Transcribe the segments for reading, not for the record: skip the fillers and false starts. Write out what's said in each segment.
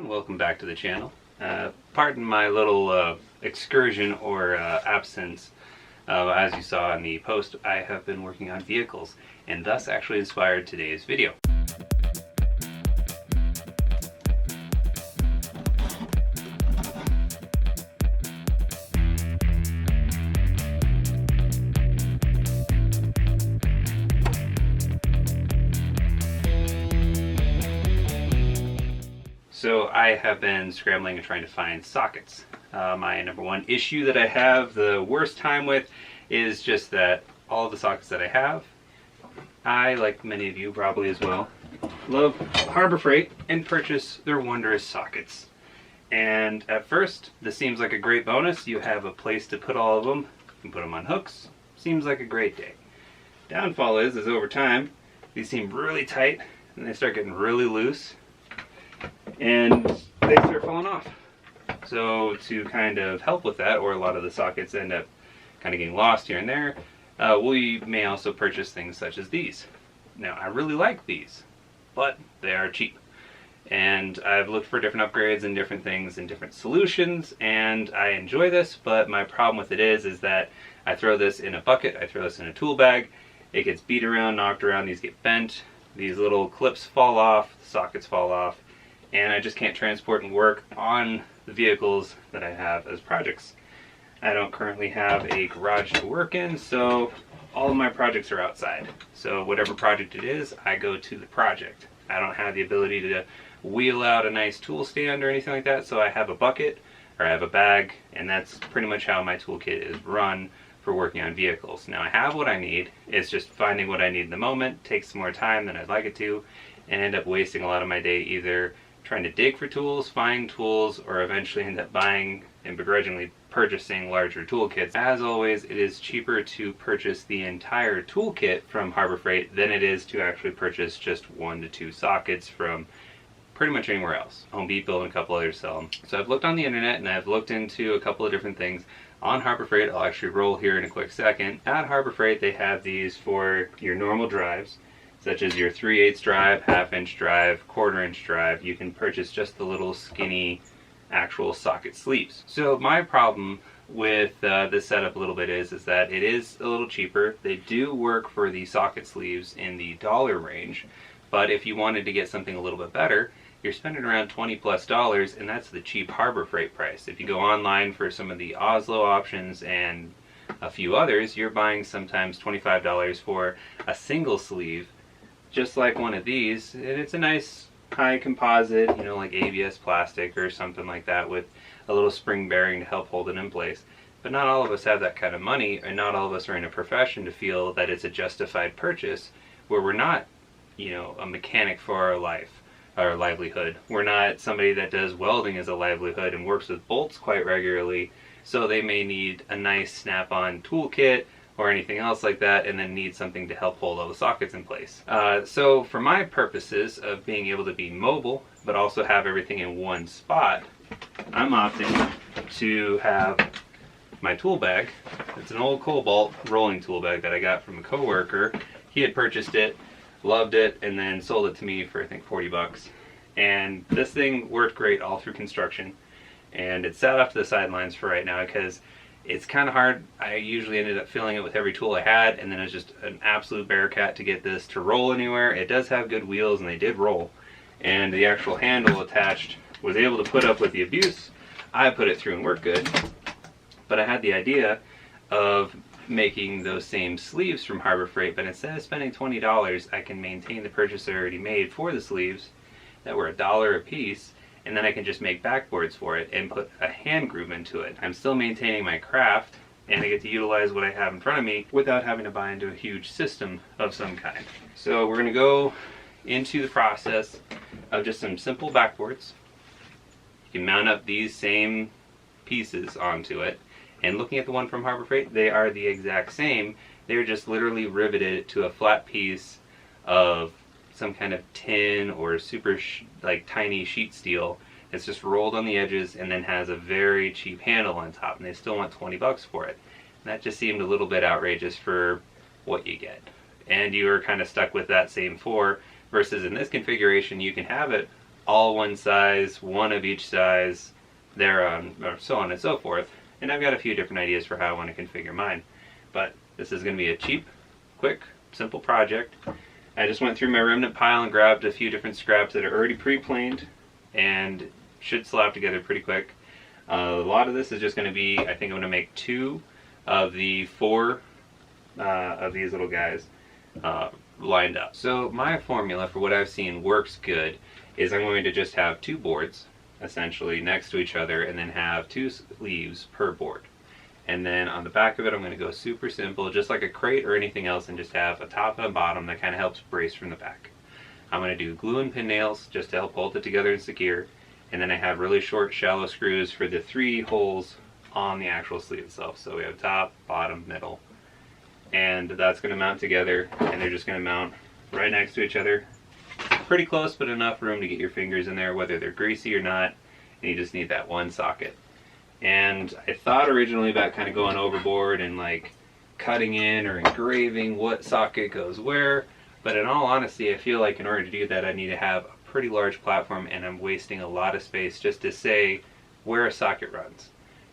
welcome back to the channel. Pardon my little excursion or absence. As you saw in the post, I have been working on vehicles, and thus actually inspired today's video. So I have been scrambling and trying to find sockets. My number one issue that I have the worst time with is just that all of the sockets that I have, I, like many of you probably as well, love Harbor Freight and purchase their wondrous sockets. And at first, this seems like a great bonus. You have a place to put all of them. You can put them on hooks. Seems like a great day. Downfall is over time, these seem really tight and they start getting really loose. And they start falling off. So to kind of help with that, or a lot of the sockets end up kind of getting lost here and there, we may also purchase things such as these. Now, I really like these, but they are cheap. And I've looked for different upgrades and different things and different solutions, and I enjoy this, but my problem with it is that I throw this in a bucket, I throw this in a tool bag, it gets beat around, knocked around, these get bent, these little clips fall off, the sockets fall off, and I just can't transport and work on the vehicles that I have as projects. I don't currently have a garage to work in, so all of my projects are outside. So whatever project it is, I go to the project. I don't have the ability to wheel out a nice tool stand or anything like that, so I have a bucket or I have a bag, and that's pretty much how my toolkit is run for working on vehicles. Now I have what I need, it's just finding what I need in the moment, takes more time than I'd like it to, and end up wasting a lot of my day either trying to dig for tools, find tools, or eventually end up buying and begrudgingly purchasing larger toolkits. As always, it is cheaper to purchase the entire toolkit from Harbor Freight than it is to actually purchase just 1 to 2 sockets from pretty much anywhere else. Home Depot and a couple others sell them. So I've looked on the internet and I've looked into a couple of different things on Harbor Freight. I'll actually roll here in a quick second. At Harbor Freight, they have these for your normal drives, such as your 3/8 drive, 1/2 inch drive, 1/4 inch drive. You can purchase just the little skinny actual socket sleeves. So my problem with this setup a little bit is that it is a little cheaper. They do work for the socket sleeves in the dollar range, but if you wanted to get something a little bit better, you're spending around $20+, and that's the cheap Harbor Freight price. If you go online for some of the Oslo options and a few others, you're buying sometimes $25 for a single sleeve, just like one of these, and it's a nice high composite, you know, like ABS plastic or something like that with a little spring bearing to help hold it in place. But not all of us have that kind of money, and not all of us are in a profession to feel that it's a justified purchase where we're not, you know, a mechanic for our life, our livelihood. We're not somebody that does welding as a livelihood and works with bolts quite regularly, so they may need a nice snap-on toolkit or anything else like that, and then need something to help hold all the sockets in place. So for my purposes of being able to be mobile, but also have everything in one spot, I'm opting to have my tool bag. It's an old Cobalt rolling tool bag that I got from a coworker. He had purchased it, loved it, and then sold it to me for I think 40 bucks. And this thing worked great all through construction, and it's sat off to the sidelines for right now because it's kind of hard. I usually ended up filling it with every tool I had, and then it's just an absolute bear cat to get this to roll anywhere. It does have good wheels, and they did roll, and the actual handle attached was able to put up with the abuse. I put it through and worked good, but I had the idea of making those same sleeves from Harbor Freight, but instead of spending $20, I can maintain the purchase I already made for the sleeves that were $1 a piece, and then I can just make backboards for it and put a hand groove into it. I'm still maintaining my craft, and I get to utilize what I have in front of me without having to buy into a huge system of some kind. So we're gonna go into the process of just some simple backboards. You can mount up these same pieces onto it, and looking at the one from Harbor Freight, they are the exact same. They're just literally riveted to a flat piece of some kind of tin or super like tiny sheet steel. It's just rolled on the edges and then has a very cheap handle on top, and they still want 20 bucks for it. And that just seemed a little bit outrageous for what you get. And you are kind of stuck with that same 4, versus in this configuration you can have it all one size, one of each size, or so on and so forth. And I've got a few different ideas for how I want to configure mine. But this is going to be a cheap, quick, simple project. I just went through my remnant pile and grabbed a few different scraps that are already pre-planed and should slap together pretty quick. A lot of this is just going to be, I think I'm going to make 2 of the 4 of these little guys lined up. So my formula for what I've seen works good is I'm going to just have 2 boards essentially next to each other and then have 2 sleeves per board. And then on the back of it I'm going to go super simple, just like a crate or anything else, and just have a top and a bottom that kind of helps brace from the back. I'm going to do glue and pin nails just to help hold it together and secure. And then I have really short shallow screws for the 3 holes on the actual sleeve itself. So we have top, bottom, middle. And that's going to mount together, and they're just going to mount right next to each other. Pretty close, but enough room to get your fingers in there, whether they're greasy or not. And you just need that one socket. And I thought originally about kind of going overboard and like cutting in or engraving what socket goes where. But in all honesty, I feel like in order to do that, I need to have a pretty large platform, and I'm wasting a lot of space just to say where a socket runs.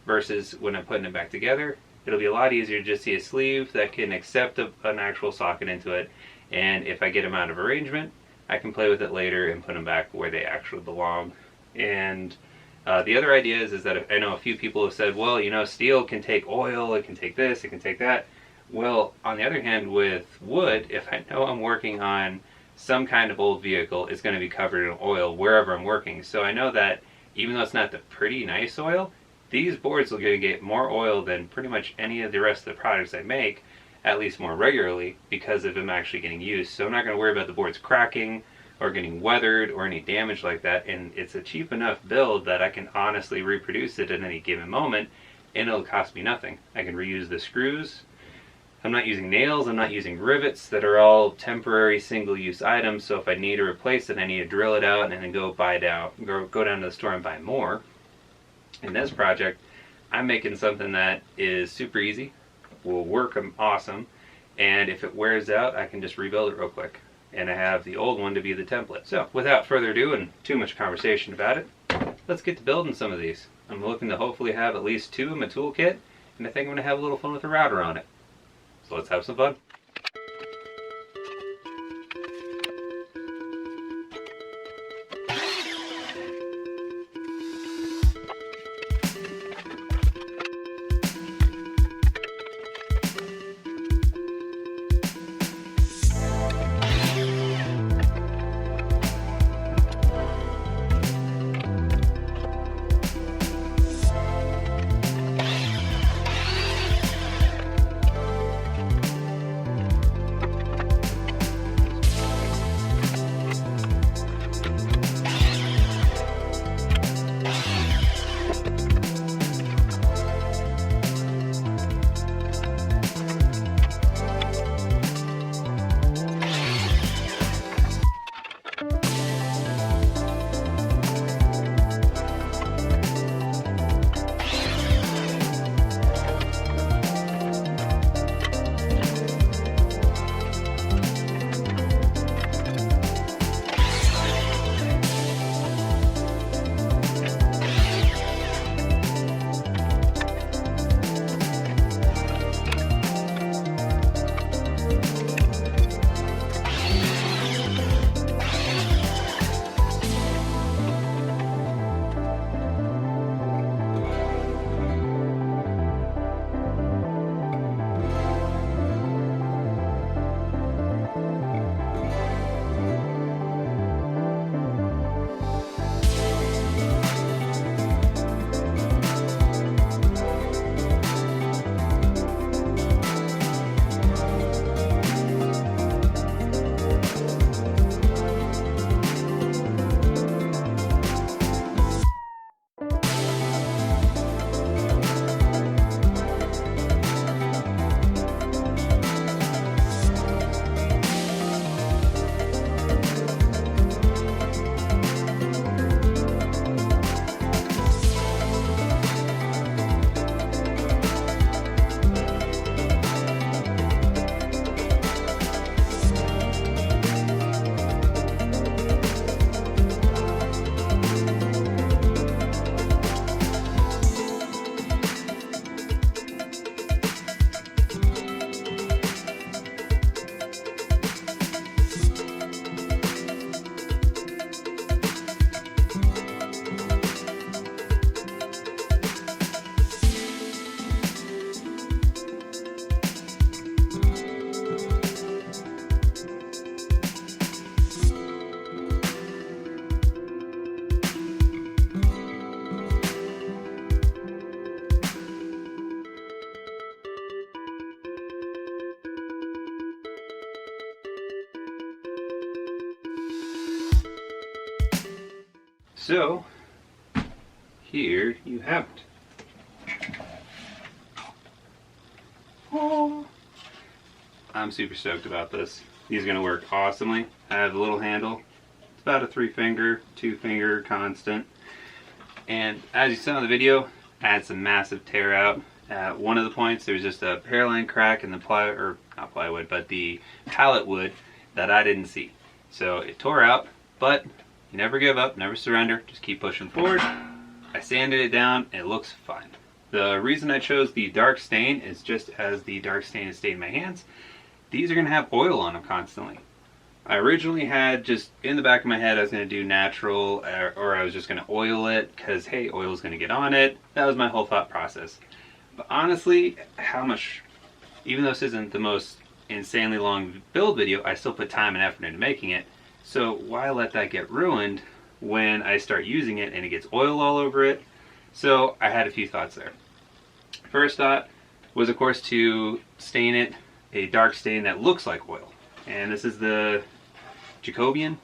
Versus when I'm putting it back together, it'll be a lot easier to just see a sleeve that can accept an actual socket into it. And if I get them out of arrangement, I can play with it later and put them back where they actually belong. And the other idea is that I know a few people have said, well, you know, steel can take oil, it can take this, it can take that. Well, on the other hand, with wood, if I know I'm working on some kind of old vehicle, it's going to be covered in oil wherever I'm working. So I know that even though it's not the pretty nice oil, these boards will get more oil than pretty much any of the rest of the products I make, at least more regularly, because of them actually getting used. So I'm not going to worry about the boards cracking or getting weathered or any damage like that. And it's a cheap enough build that I can honestly reproduce it at any given moment, and it'll cost me nothing. I can reuse the screws. I'm not using nails, I'm not using rivets that are all temporary single-use items, so if I need to replace it, I need to drill it out and then go down to the store and buy more. In this project, I'm making something that is super easy, will work awesome, and if it wears out, I can just rebuild it real quick. And I have the old one to be the template. So, without further ado and too much conversation about it, let's get to building some of these. I'm looking to hopefully have at least 2 in my toolkit, and I think I'm going to have a little fun with a router on it. So let's have some fun. So here you have it. Oh, I'm super stoked about this. These are going to work awesomely. I have the little handle. It's about a 3-finger, 2-finger constant. And as you saw in the video, I had some massive tear out. At one of the points, there was just a hairline crack in the not plywood, but the pallet wood that I didn't see. So it tore out, but you never give up, never surrender, just keep pushing forward. I sanded it down, it looks fine. The reason I chose the dark stain is just as the dark stain has stained my hands, these are going to have oil on them constantly. I originally had just in the back of my head I was going to do natural, or I was just going to oil it because hey, oil is going to get on it. That was my whole thought process. But honestly, even though this isn't the most insanely long build video, I still put time and effort into making it. So why let that get ruined when I start using it and it gets oil all over it? So I had a few thoughts there. First thought was, of course, to stain it a dark stain that looks like oil. And this is the Jacobian,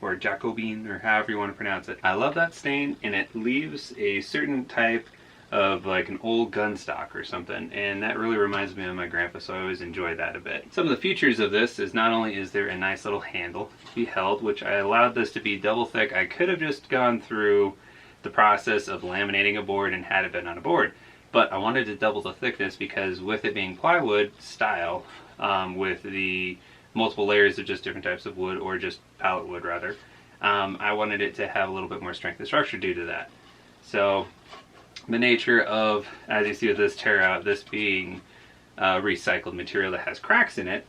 or Jacobine, or however you want to pronounce it. I love that stain, and it leaves a certain type of like an old gun stock or something, and that really reminds me of my grandpa, so I always enjoy that a bit. Some of the features of this is not only is there a nice little handle to be held, which I allowed this to be double thick. I could have just gone through the process of laminating a board and had it been on a board, but I wanted to double the thickness because with it being plywood style, with the multiple layers of just different types of wood, or just pallet wood rather, I wanted it to have a little bit more strength and structure due to that. So the nature of, as you see with this tear out, this being recycled material that has cracks in it,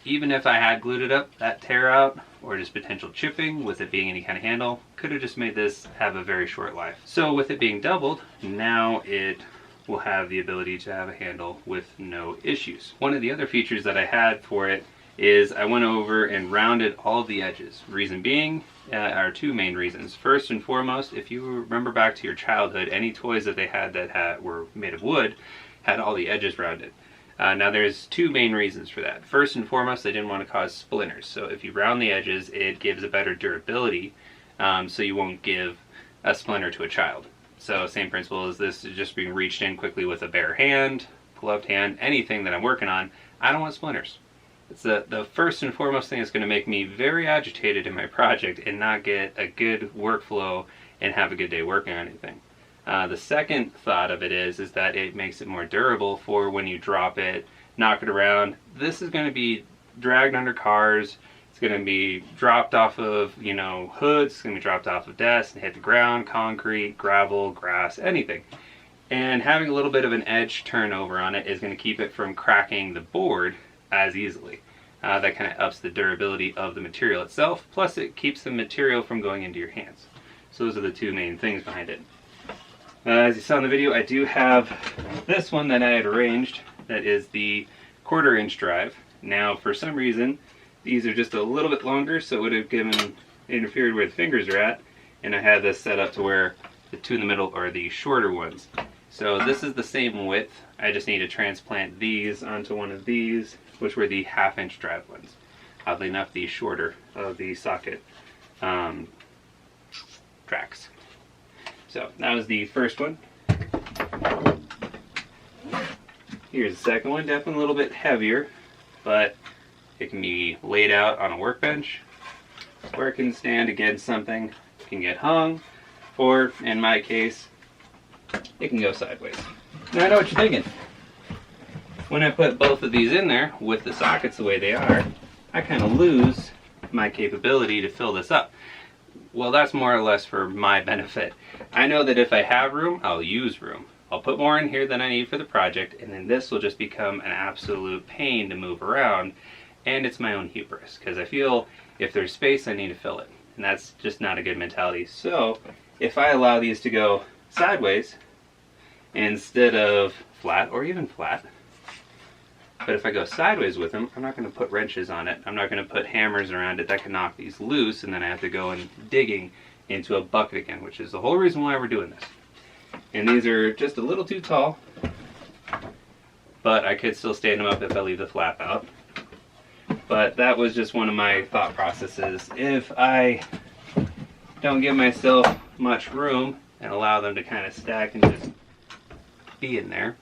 even if I had glued it up, that tear out or just potential chipping with it being any kind of handle could have just made this have a very short life. So with it being doubled, now it will have the ability to have a handle with no issues. One of the other features that I had for it is I went over and rounded all of the edges. Reason being are two main reasons. First and foremost, if you remember back to your childhood, any toys that they had that were made of wood had all the edges rounded. Now there's two main reasons for that. First and foremost, they didn't want to cause splinters. So if you round the edges, it gives a better durability, so you won't give a splinter to a child. So same principle as this is just being reached in quickly with a bare hand, gloved hand, anything that I'm working on. I don't want splinters. It's the first and foremost thing that's going to make me very agitated in my project and not get a good workflow and have a good day working on anything. The second thought of it is that it makes it more durable for when you drop it, knock it around. This is going to be dragged under cars. It's going to be dropped off of, hoods. It's going to be dropped off of desks and hit the ground, concrete, gravel, grass, anything. And having a little bit of an edge turnover on it is going to keep it from cracking the board as easily. That kind of ups the durability of the material itself, plus it keeps the material from going into your hands. So those are the two main things behind it. As you saw in the video, I do have this one that I had arranged that is the 1/4 inch drive. Now for some reason these are just a little bit longer, so it would have interfered where the fingers are at, and I had this set up to where the two in the middle are the shorter ones. So this is the same width. I just need to transplant these onto one of these, which were the 1/2 inch drive ones. Oddly enough, the shorter of the socket tracks. So that was the first one. Here's the second one, definitely a little bit heavier, but it can be laid out on a workbench, or it can stand against something, it can get hung, or in my case, it can go sideways. Now I know what you're thinking. When I put both of these in there with the sockets the way they are, I kind of lose my capability to fill this up. Well, that's more or less for my benefit. I know that if I have room, I'll use room. I'll put more in here than I need for the project, and then this will just become an absolute pain to move around, and it's my own hubris, because I feel if there's space, I need to fill it, and that's just not a good mentality. So if I allow these to go sideways instead of flat, or even flat, but if I go sideways with them, I'm not going to put wrenches on it. I'm not going to put hammers around it that can knock these loose, and then I have to go and digging into a bucket again, which is the whole reason why we're doing this. And these are just a little too tall, but I could still stand them up if I leave the flap out. But that was just one of my thought processes. If I don't give myself much room and allow them to kind of stack and just be in there,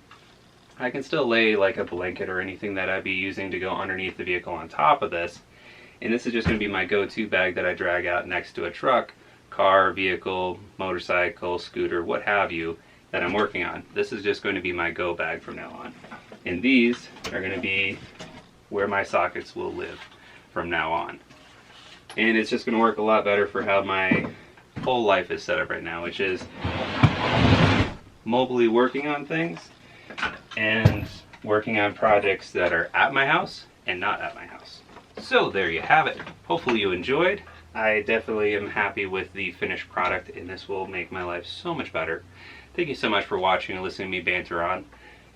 I can still lay like a blanket or anything that I'd be using to go underneath the vehicle on top of this. And this is just going to be my go-to bag that I drag out next to a truck, car, vehicle, motorcycle, scooter, what have you, that I'm working on. This is just going to be my go bag from now on. And these are going to be where my sockets will live from now on. And it's just going to work a lot better for how my whole life is set up right now, which is mobily working on things and working on projects that are at my house and not at my house. So there you have it. Hopefully you enjoyed. I definitely am happy with the finished product, and this will make my life so much better. Thank you so much for watching and listening to me banter on.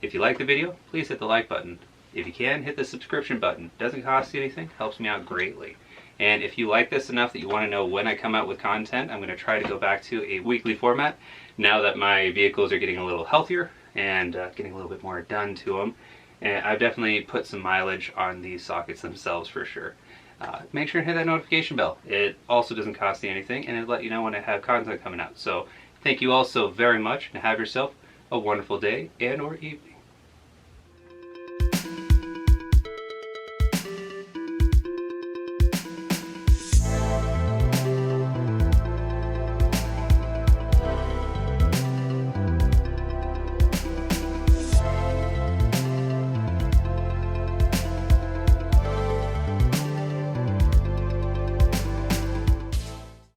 If you like the video, please hit the like button. If you can, hit the subscription button. Doesn't cost you anything, helps me out greatly. And if you like this enough that you want to know when I come out with content, I'm going to try to go back to a weekly format now that my vehicles are getting a little healthier and getting a little bit more done to them. And I've definitely put some mileage on these sockets themselves for sure. Make sure to hit that notification bell. It also doesn't cost you anything, and it'll let you know when I have content coming out. So thank you all so very much, and have yourself a wonderful day and or evening.